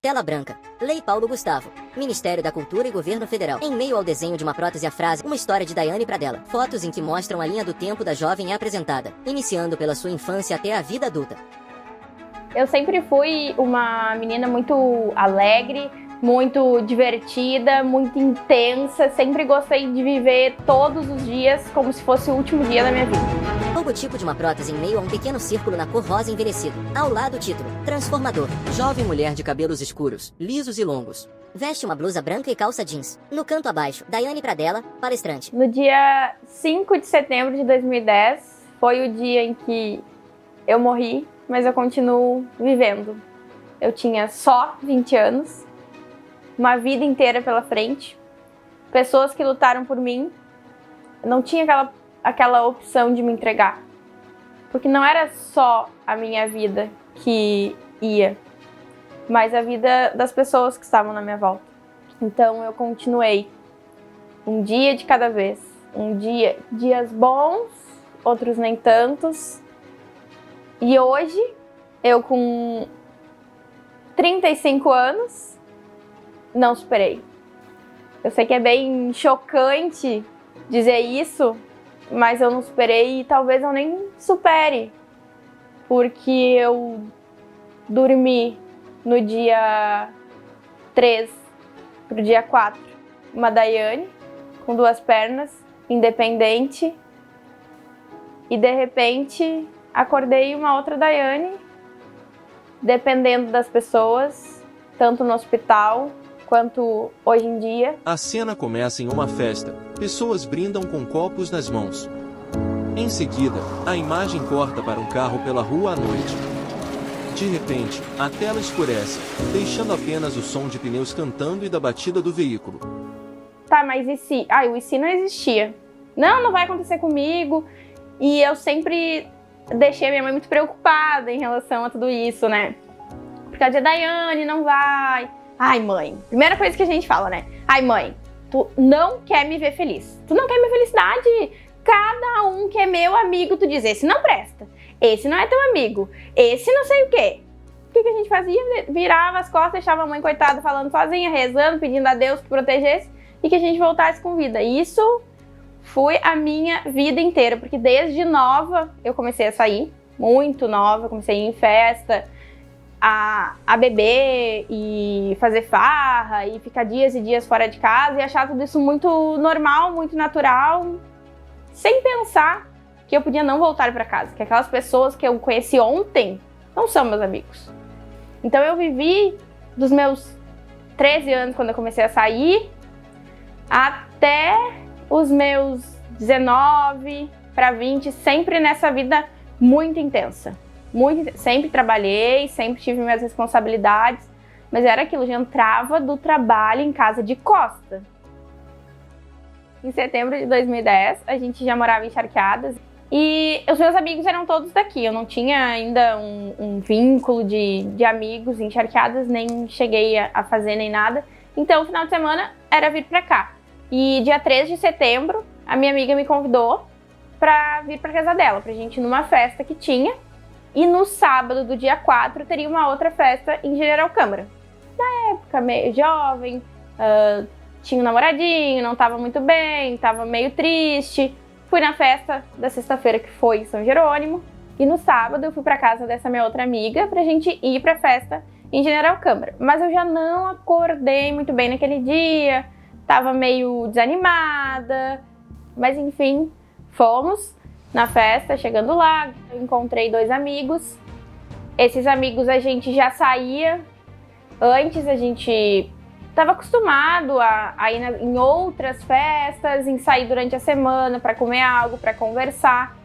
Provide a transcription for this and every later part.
Tela branca. Lei Paulo Gustavo. Ministério da Cultura e Governo Federal. Em meio ao desenho de uma prótese a frase, uma história de Daiane Pradella. Fotos em que mostram a linha do tempo da jovem é apresentada, iniciando pela sua infância até a vida adulta. Eu sempre fui uma menina muito alegre, muito divertida, muito intensa. Sempre gostei de viver todos os dias como se fosse o último dia da minha vida. Logotipo de uma prótese em meio a um pequeno círculo na cor rosa envelhecido. Ao lado o título, Transformador. Jovem mulher de cabelos escuros, lisos e longos. Veste uma blusa branca e calça jeans. No canto abaixo, Daiane Pradella, palestrante. No dia 5 de setembro de 2010, foi o dia em que eu morri, mas eu continuo vivendo. Eu tinha só 20 anos, uma vida inteira pela frente, pessoas que lutaram por mim. Eu não tinha aquela opção de me entregar, porque não era só a minha vida que ia, mas a vida das pessoas que estavam na minha volta. Então eu continuei, um dia de cada vez, dias bons, outros nem tantos. E hoje, eu com 35 anos, não superei. Eu sei que é bem chocante dizer isso, mas eu não superei e talvez eu nem supere, porque eu dormi no dia 3 pro dia 4, uma Daiane com 2 pernas, independente, e de repente acordei uma outra Daiane, dependendo das pessoas, tanto no hospital quanto hoje em dia. A cena começa em uma festa. Pessoas brindam com copos nas mãos. Em seguida, a imagem corta para um carro pela rua à noite. De repente, a tela escurece, deixando apenas o som de pneus cantando e da batida do veículo. Tá, mas e se? O e se não existia. Não vai acontecer comigo. E eu sempre deixei a minha mãe muito preocupada em relação a tudo isso, né? Porque a Daiane não vai. Ai, mãe, primeira coisa que a gente fala, né? Ai, mãe, tu não quer me ver feliz. Tu não quer minha felicidade. Cada um que é meu amigo, tu diz, esse não presta. Esse não é teu amigo. Esse não sei o quê. O que a gente fazia? Virava as costas, deixava a mãe, coitada, falando sozinha, rezando, pedindo a Deus que protegesse e que a gente voltasse com vida. Isso foi a minha vida inteira, porque desde nova eu comecei a sair, muito nova, comecei a ir em festa, a beber e fazer farra e ficar dias e dias fora de casa e achar tudo isso muito normal, muito natural, sem pensar que eu podia não voltar para casa, que aquelas pessoas que eu conheci ontem não são meus amigos. Então eu vivi dos meus 13 anos, quando eu comecei a sair, até os meus 19 para 20, sempre nessa vida muito intensa. Sempre trabalhei, sempre tive minhas responsabilidades, mas era aquilo, já entrava do trabalho em casa de costa. Em setembro de 2010, a gente já morava em Charqueadas e os meus amigos eram todos daqui. Eu não tinha ainda um vínculo de amigos em Charqueadas, nem cheguei a fazer nem nada. Então, o final de semana era vir pra cá. E dia 3 de setembro, a minha amiga me convidou pra vir pra casa dela, pra gente ir numa festa que tinha. E no sábado do dia 4 teria uma outra festa em General Câmara. Na época, meio jovem, tinha um namoradinho, não estava muito bem, estava meio triste. Fui na festa da sexta-feira, que foi em São Jerônimo. E no sábado eu fui para casa dessa minha outra amiga pra gente ir pra festa em General Câmara. Mas eu já não acordei muito bem naquele dia, estava meio desanimada. Mas enfim, fomos na festa. Chegando lá, eu encontrei 2 amigos. Esses amigos a gente já saía. Antes a gente estava acostumado a ir em outras festas, em sair durante a semana para comer algo, para conversar.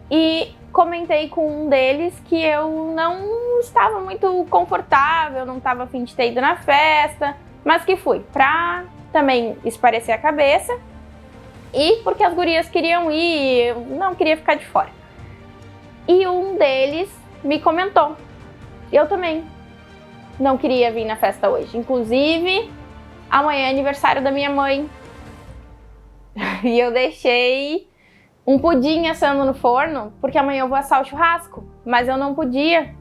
E comentei com um deles que eu não estava muito confortável, não estava a fim de ter ido na festa, mas que fui para também espairecer a cabeça. E porque as gurias queriam ir, eu não queria ficar de fora. E um deles me comentou. Eu também não queria vir na festa hoje. Inclusive, amanhã é aniversário da minha mãe. E eu deixei um pudim assando no forno, porque amanhã eu vou assar o churrasco. Mas eu não podia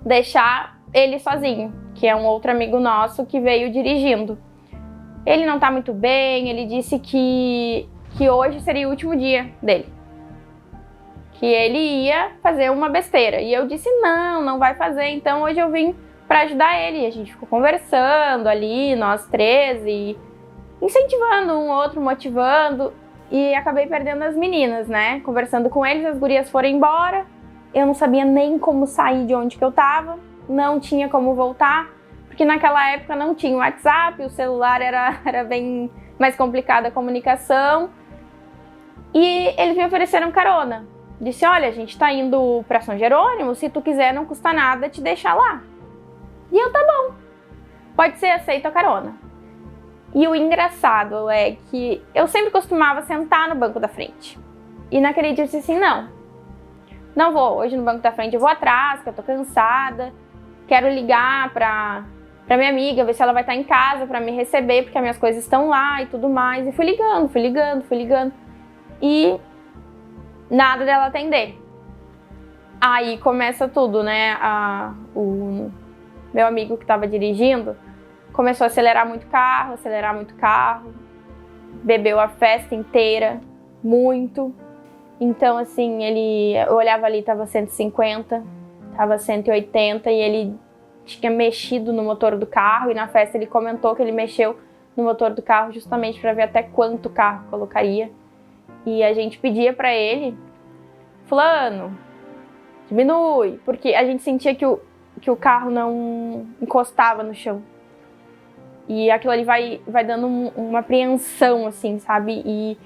deixar ele sozinho. que é um outro amigo nosso que veio dirigindo. Ele não tá muito bem, ele disse que hoje seria o último dia dele. Que ele ia fazer uma besteira. E eu disse, não vai fazer. Então hoje eu vim para ajudar ele. E a gente ficou conversando ali, nós três, e incentivando um outro, motivando. E acabei perdendo as meninas, né? Conversando com eles, as gurias foram embora. Eu não sabia nem como sair de onde que eu tava. Não tinha como voltar. Porque naquela época não tinha o WhatsApp, o celular era bem mais complicada a comunicação. E eles me ofereceram carona. Disse, olha, a gente tá indo pra São Jerônimo, se tu quiser não custa nada te deixar lá. E eu, tá bom, pode ser, aceito a carona. E o engraçado é que eu sempre costumava sentar no banco da frente. E naquele dia eu disse assim, não vou hoje no banco da frente, eu vou atrás, que eu tô cansada. Quero ligar pra minha amiga, ver se ela vai estar em casa pra me receber, porque as minhas coisas estão lá e tudo mais. E fui ligando. E nada dela atender. Aí começa tudo, né? O meu amigo que estava dirigindo começou a acelerar muito carro, bebeu a festa inteira, muito. Então, assim, eu olhava ali, tava 150, tava 180 e ele tinha mexido no motor do carro e na festa ele comentou que ele mexeu no motor do carro justamente para ver até quanto o carro colocaria. E a gente pedia para ele, fulano, diminui, porque a gente sentia que o carro não encostava no chão. E aquilo ali vai dando uma apreensão, assim, sabe? E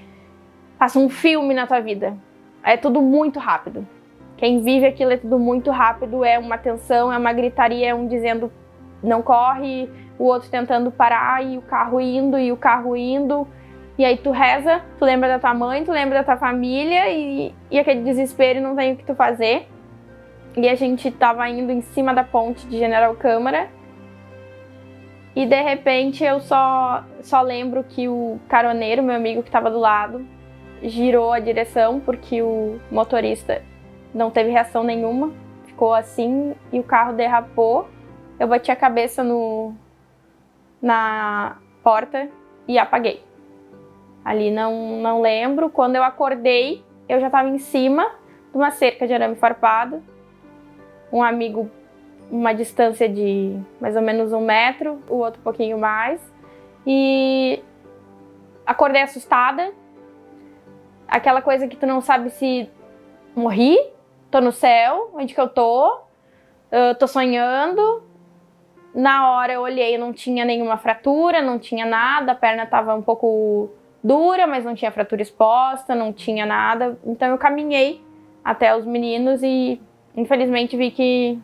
passa um filme na tua vida. É tudo muito rápido. Quem vive aquilo é tudo muito rápido, é uma tensão, é uma gritaria, é um dizendo não corre, o outro tentando parar e o carro indo. E aí tu reza, tu lembra da tua mãe, tu lembra da tua família e aquele desespero e não tem o que tu fazer. E a gente tava indo em cima da ponte de General Câmara e de repente eu só lembro que o caroneiro, meu amigo que tava do lado, girou a direção porque o motorista não teve reação nenhuma, ficou assim e o carro derrapou. Eu bati a cabeça na porta e apaguei. Ali não lembro. Quando eu acordei, eu já estava em cima de uma cerca de arame farpado. Um amigo, uma distância de mais ou menos 1 metro, o outro um pouquinho mais. E acordei assustada. Aquela coisa que tu não sabe se morri, tô no céu, onde que eu tô sonhando. Na hora eu olhei, não tinha nenhuma fratura, não tinha nada, a perna estava um pouco dura, mas não tinha fratura exposta, não tinha nada. Então eu caminhei até os meninos e infelizmente vi que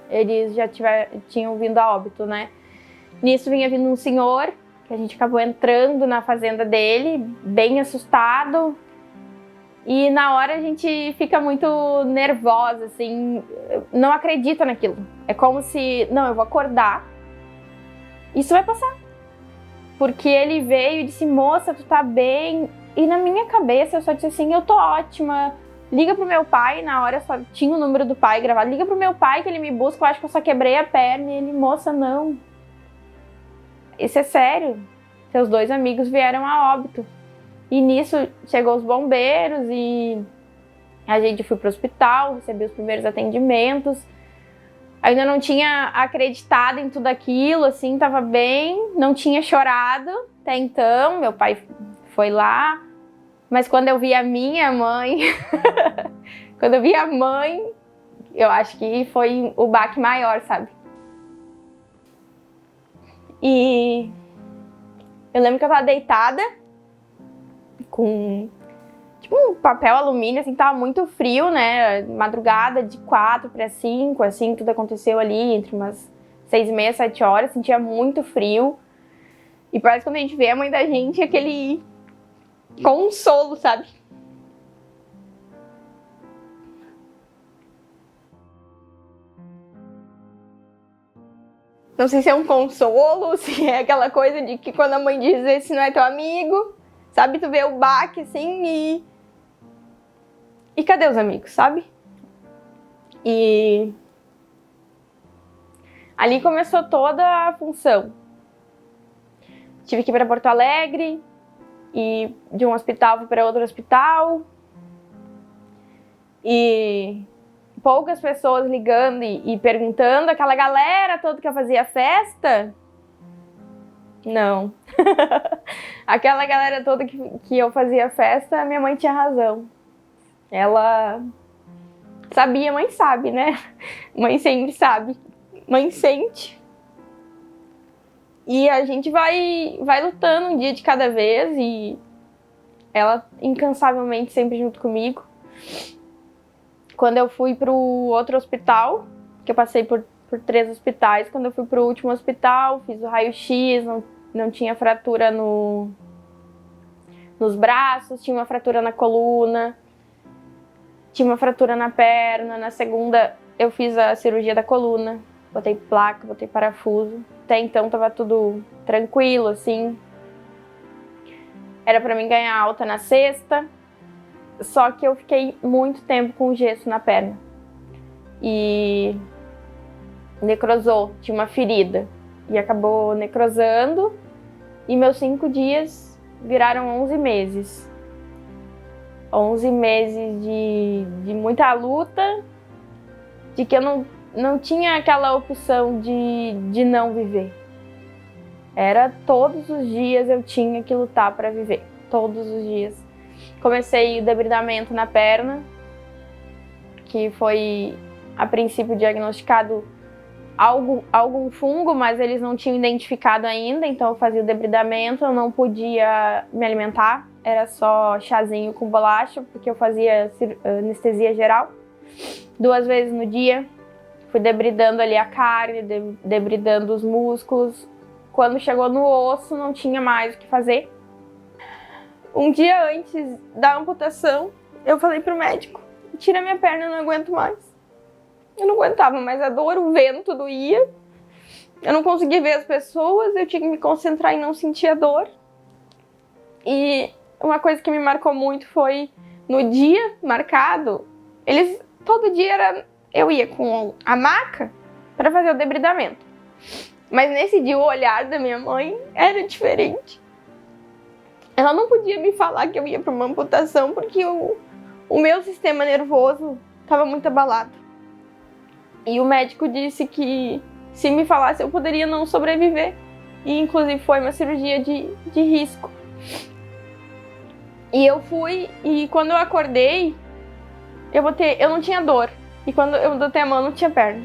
eles já tinham vindo a óbito, né? Nisso vinha vindo um senhor, que a gente acabou entrando na fazenda dele, bem assustado. E na hora a gente fica muito nervosa, assim, não acredita naquilo. É como se, não, eu vou acordar, isso vai passar. Porque ele veio e disse, moça, tu tá bem? E na minha cabeça eu só disse assim, eu tô ótima, liga pro meu pai. Na hora eu só tinha o número do pai gravado, liga pro meu pai que ele me busca, eu acho que eu só quebrei a perna. E ele, moça, não, isso é sério, seus 2 amigos vieram a óbito. E nisso chegou os bombeiros e a gente foi pro hospital, recebeu os primeiros atendimentos. Ainda não tinha acreditado em tudo aquilo, assim, tava bem, não tinha chorado até então, meu pai foi lá. Mas quando eu vi a minha mãe, eu acho que foi o baque maior, sabe? E eu lembro que eu tava deitada com tipo um papel alumínio, assim, tava muito frio, né? Madrugada de 4 para 5, assim, tudo aconteceu ali entre umas 6h30, 7 horas, sentia muito frio. E parece que quando a gente vê a mãe da gente, aquele consolo, sabe? Não sei se é um consolo, se é aquela coisa de que quando a mãe diz esse não é teu amigo, sabe? Tu vê o baque, assim, e cadê os amigos, sabe? E Ali começou toda a função. Tive que ir para Porto Alegre, e de um hospital para outro hospital. E poucas pessoas ligando e perguntando, aquela galera toda que eu fazia festa. Não. Aquela galera toda que eu fazia festa, minha mãe tinha razão. Ela sabia, mãe sabe, né? Mãe sempre sabe. Mãe sente. E a gente vai lutando um dia de cada vez e ela incansavelmente sempre junto comigo. Quando eu fui pro outro hospital, que eu passei por 3 hospitais, quando eu fui pro último hospital, fiz o raio-x, não tinha fratura nos braços, tinha uma fratura na coluna, tinha uma fratura na perna. Na segunda eu fiz a cirurgia da coluna, botei placa, botei parafuso. Até então tava tudo tranquilo, assim. Era pra mim ganhar alta na sexta, só que eu fiquei muito tempo com gesso na perna. E necrosou, tinha uma ferida. E acabou necrosando, e meus 5 dias viraram 11 meses. 11 meses de muita luta, de que eu não tinha aquela opção de não viver. Era todos os dias eu tinha que lutar para viver, todos os dias. Comecei o debridamento na perna, que foi a princípio diagnosticado algum fungo, mas eles não tinham identificado ainda, então eu fazia o debridamento, eu não podia me alimentar, era só chazinho com bolacha, porque eu fazia anestesia geral 2 vezes no dia. Fui debridando ali a carne, debridando os músculos. Quando chegou no osso, não tinha mais o que fazer. Um dia antes da amputação, eu falei pro médico: tira minha perna, eu não aguento mais. Eu não aguentava mais a dor, o vento doía. Eu não conseguia ver as pessoas, eu tinha que me concentrar em não sentir a dor. E uma coisa que me marcou muito foi no dia marcado, todo dia eu ia com a maca para fazer o debridamento. Mas nesse dia o olhar da minha mãe era diferente. Ela não podia me falar que eu ia para uma amputação porque o meu sistema nervoso estava muito abalado. E o médico disse que se me falasse eu poderia não sobreviver. E inclusive foi uma cirurgia de risco. E eu fui, e quando eu acordei, eu não tinha dor. E quando eu botei a mão, não tinha perna.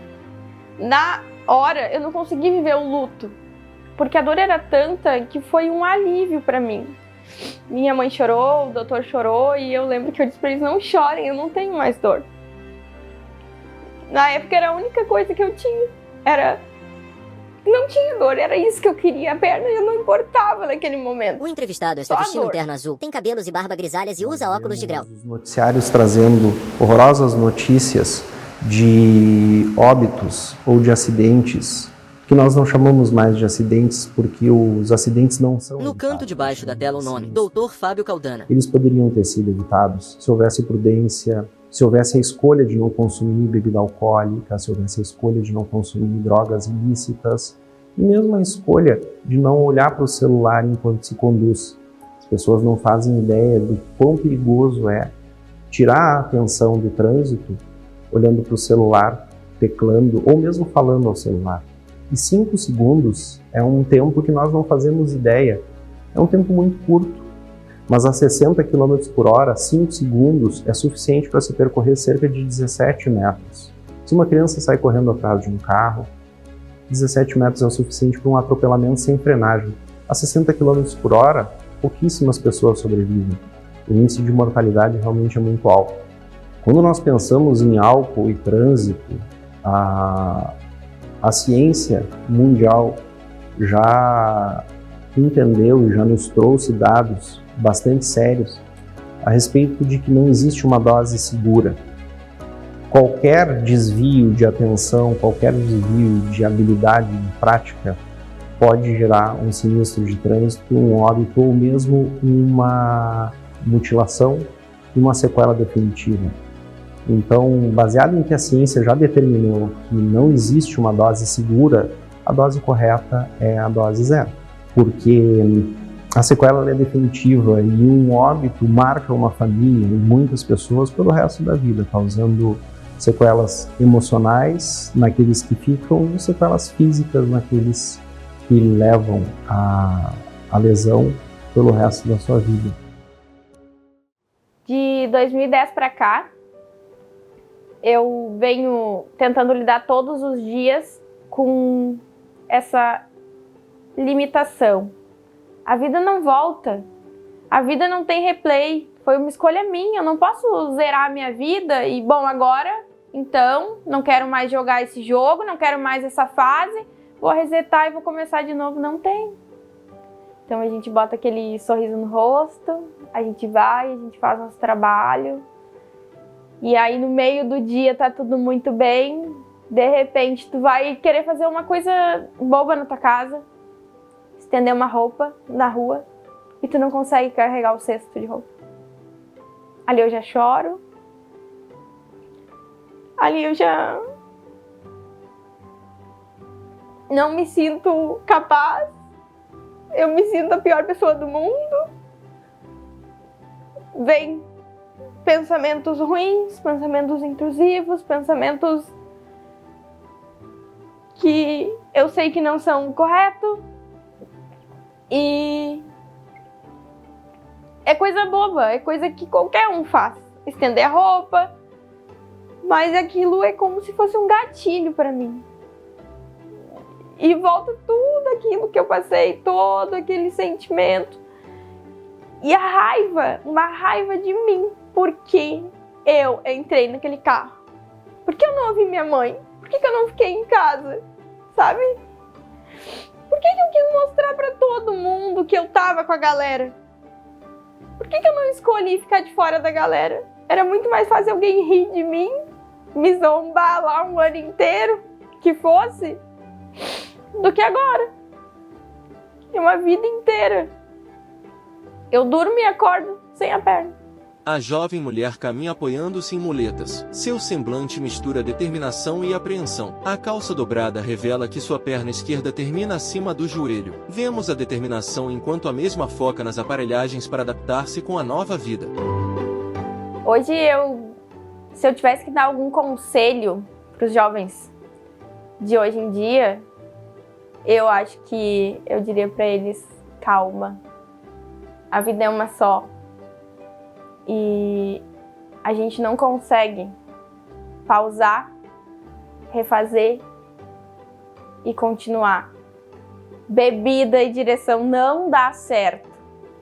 Na hora, eu não consegui viver o luto. Porque a dor era tanta que foi um alívio pra mim. Minha mãe chorou, o doutor chorou, e eu lembro que eu disse pra eles: não chorem, eu não tenho mais dor. Na época era a única coisa que eu tinha. Não tinha dor, era isso que eu queria. A perna eu não importava naquele momento. O entrevistado está vestindo um terno azul, tem cabelos e barba grisalhas e usa óculos de grau. Os noticiários trazendo horrorosas notícias de óbitos ou de acidentes, que nós não chamamos mais de acidentes porque os acidentes não são... No canto de baixo da tela o nome, Dr. Fábio Caldana. Eles poderiam ter sido evitados se houvesse prudência, se houvesse a escolha de não consumir bebida alcoólica, se houvesse a escolha de não consumir drogas ilícitas, e mesmo a escolha de não olhar para o celular enquanto se conduz. As pessoas não fazem ideia do quão perigoso é tirar a atenção do trânsito olhando para o celular, teclando ou mesmo falando ao celular. E 5 segundos é um tempo que nós não fazemos ideia. É um tempo muito curto. Mas a 60 km por hora, 5 segundos é suficiente para se percorrer cerca de 17 metros. Se uma criança sai correndo atrás de um carro, 17 metros é o suficiente para um atropelamento sem frenagem. A 60 km por hora, pouquíssimas pessoas sobrevivem. O índice de mortalidade realmente é muito alto. Quando nós pensamos em álcool e trânsito, a ciência mundial já entendeu e já nos trouxe dados bastante sérios a respeito de que não existe uma dose segura. Qualquer desvio de atenção, qualquer desvio de habilidade de prática pode gerar um sinistro de trânsito, um óbito ou mesmo uma mutilação e uma sequela definitiva. Então, baseado em que a ciência já determinou que não existe uma dose segura, a dose correta é a dose zero, porque a sequela é definitiva e um óbito marca uma família e muitas pessoas pelo resto da vida, causando sequelas emocionais naqueles que ficam e sequelas físicas naqueles que levam a lesão pelo resto da sua vida. De 2010 para cá, eu venho tentando lidar todos os dias com essa limitação. A vida não volta, a vida não tem replay, foi uma escolha minha, eu não posso zerar a minha vida e, bom, agora, então, não quero mais jogar esse jogo, não quero mais essa fase, vou resetar e vou começar de novo, não tem. Então a gente bota aquele sorriso no rosto, a gente vai, a gente faz nosso trabalho, e aí no meio do dia tá tudo muito bem, de repente tu vai querer fazer uma coisa boba na tua casa, estender uma roupa na rua, e tu não consegue carregar o cesto de roupa. Ali eu já choro, ali eu já não me sinto capaz, eu me sinto a pior pessoa do mundo. Vem pensamentos ruins, pensamentos intrusivos, pensamentos que eu sei que não são corretos. E é coisa boba, é coisa que qualquer um faz. Estender a roupa, mas aquilo é como se fosse um gatilho para mim. E volta tudo aquilo que eu passei, todo aquele sentimento. E a raiva, uma raiva de mim, porque eu entrei naquele carro. Por que eu não ouvi minha mãe? Por que eu não fiquei em casa? Sabe? Por que eu quis mostrar pra todo mundo que eu tava com a galera? Por que eu não escolhi ficar de fora da galera? Era muito mais fácil alguém rir de mim, me zombar lá um ano inteiro, que fosse, do que agora. É uma vida inteira. Eu durmo e acordo sem a perna. A jovem mulher caminha apoiando-se em muletas. Seu semblante mistura determinação e apreensão. A calça dobrada revela que sua perna esquerda termina acima do joelho. Vemos a determinação enquanto a mesma foca nas aparelhagens para adaptar-se com a nova vida. Hoje se eu tivesse que dar algum conselho para os jovens de hoje em dia, eu acho que eu diria para eles: calma. A vida é uma só. E a gente não consegue pausar, refazer e continuar. Bebida e direção não dá certo.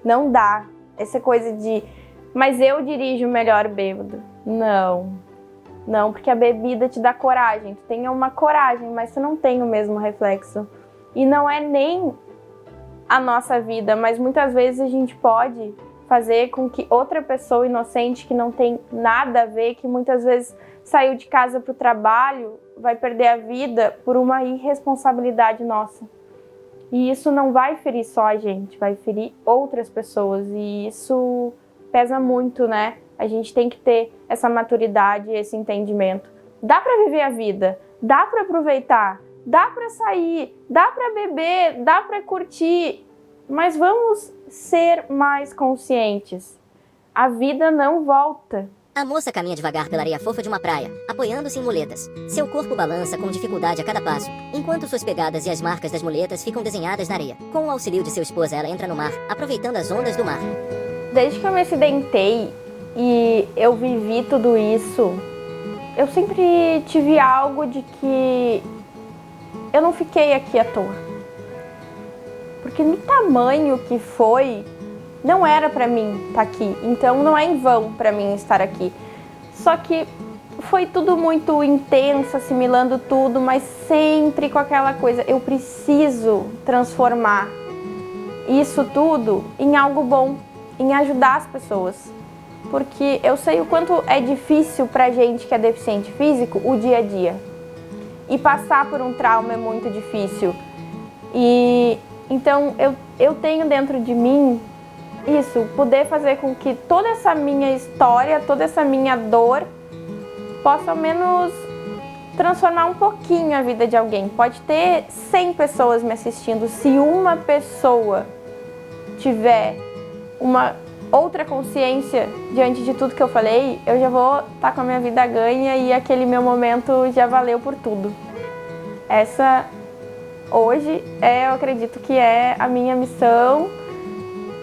Não dá. Essa coisa de, mas eu dirijo melhor bêbado. Não. Não, porque a bebida te dá coragem. Tu tem uma coragem, mas tu não tem o mesmo reflexo. E não é nem a nossa vida, mas muitas vezes a gente pode fazer com que outra pessoa inocente, que não tem nada a ver, que muitas vezes saiu de casa para o trabalho, vai perder a vida por uma irresponsabilidade nossa. E isso não vai ferir só a gente, vai ferir outras pessoas. E isso pesa muito, né? A gente tem que ter essa maturidade, esse entendimento. Dá para viver a vida, dá para aproveitar, dá para sair, dá para beber, dá para curtir, mas vamos ser mais conscientes. A vida não volta. A moça caminha devagar pela areia fofa de uma praia, apoiando-se em muletas. Seu corpo balança com dificuldade a cada passo, enquanto suas pegadas e as marcas das muletas ficam desenhadas na areia. Com o auxílio de seu esposo, ela entra no mar, aproveitando as ondas do mar. Desde que eu me acidentei e eu vivi tudo isso, eu sempre tive algo de que eu não fiquei aqui à toa. Porque no tamanho que foi, não era pra mim estar aqui. Então não é em vão pra mim estar aqui. Só que foi tudo muito intenso, assimilando tudo, mas sempre com aquela coisa, eu preciso transformar isso tudo em algo bom, em ajudar as pessoas. Porque eu sei o quanto é difícil pra gente que é deficiente físico o dia a dia. E passar por um trauma é muito difícil. E então eu tenho dentro de mim isso, poder fazer com que toda essa minha história, toda essa minha dor posso ao menos transformar um pouquinho a vida de alguém. Pode ter 100 pessoas me assistindo. Se uma pessoa tiver uma outra consciência diante de tudo que eu falei, eu já vou estar com a minha vida ganha e aquele meu momento já valeu por tudo. Essa, hoje, eu acredito que é a minha missão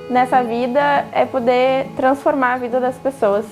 nessa vida, é poder transformar a vida das pessoas.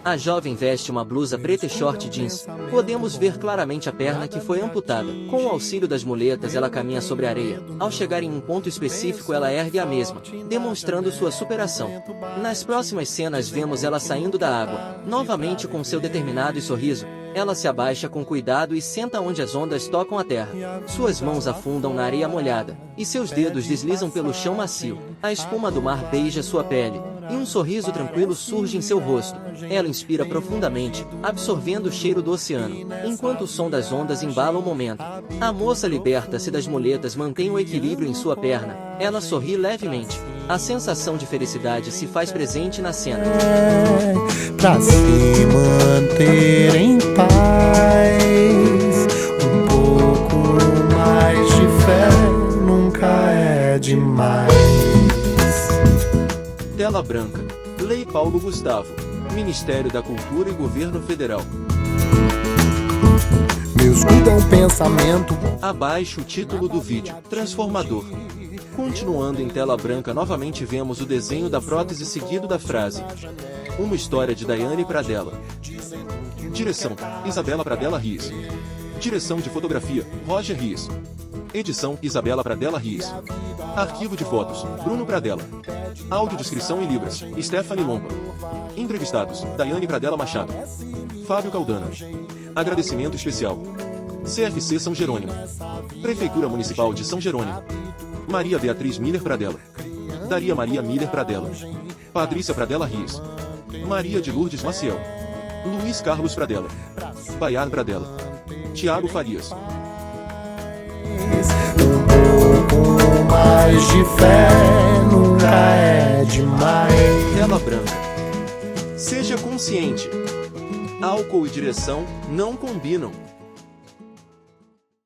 A jovem veste uma blusa preta e short jeans. Podemos ver claramente a perna que foi amputada. Com o auxílio das muletas, ela caminha sobre a areia. Ao chegar em um ponto específico, ela ergue a mesma, demonstrando sua superação. Nas próximas cenas, vemos ela saindo da água. Novamente com seu determinado e sorriso, ela se abaixa com cuidado e senta onde as ondas tocam a terra. Suas mãos afundam na areia molhada, e seus dedos deslizam pelo chão macio. A espuma do mar beija sua pele, e um sorriso tranquilo surge em seu rosto. Ela inspira profundamente, absorvendo o cheiro do oceano, enquanto o som das ondas embala o momento. A moça liberta-se das muletas, mantém o equilíbrio em sua perna. Ela sorri levemente. A sensação de felicidade se faz presente na cena. Pra se manter em paz, um pouco mais de fé nunca é demais. Tela branca. Lei Paulo Gustavo. Ministério da Cultura e Governo Federal. Meu escudo é um pensamento. Abaixo o título do vídeo. Transformador. Continuando em tela branca, novamente vemos o desenho da prótese seguido da frase. Uma história de Daiane Pradella. Direção: Isabela Pradella Riz. Direção de fotografia: Roger Riz. Edição: Isabela Pradella Riz. Arquivo de fotos: Bruno Pradella. Audiodescrição em Libras: Stephanie Lomba. Entrevistados: Daiane Pradella Machado, Fábio Caldana. Agradecimento especial: CFC São Jerônimo, Prefeitura Municipal de São Jerônimo, Maria Beatriz Miller Pradella, Daria Maria Miller Pradella, Patrícia Pradella Riz, Maria de Lourdes Maciel, Luiz Carlos Pradella, Baiar Pradella, Tiago Farias. Um pouco mais de fé nunca é demais. Tela branca. Seja consciente. Álcool e direção não combinam.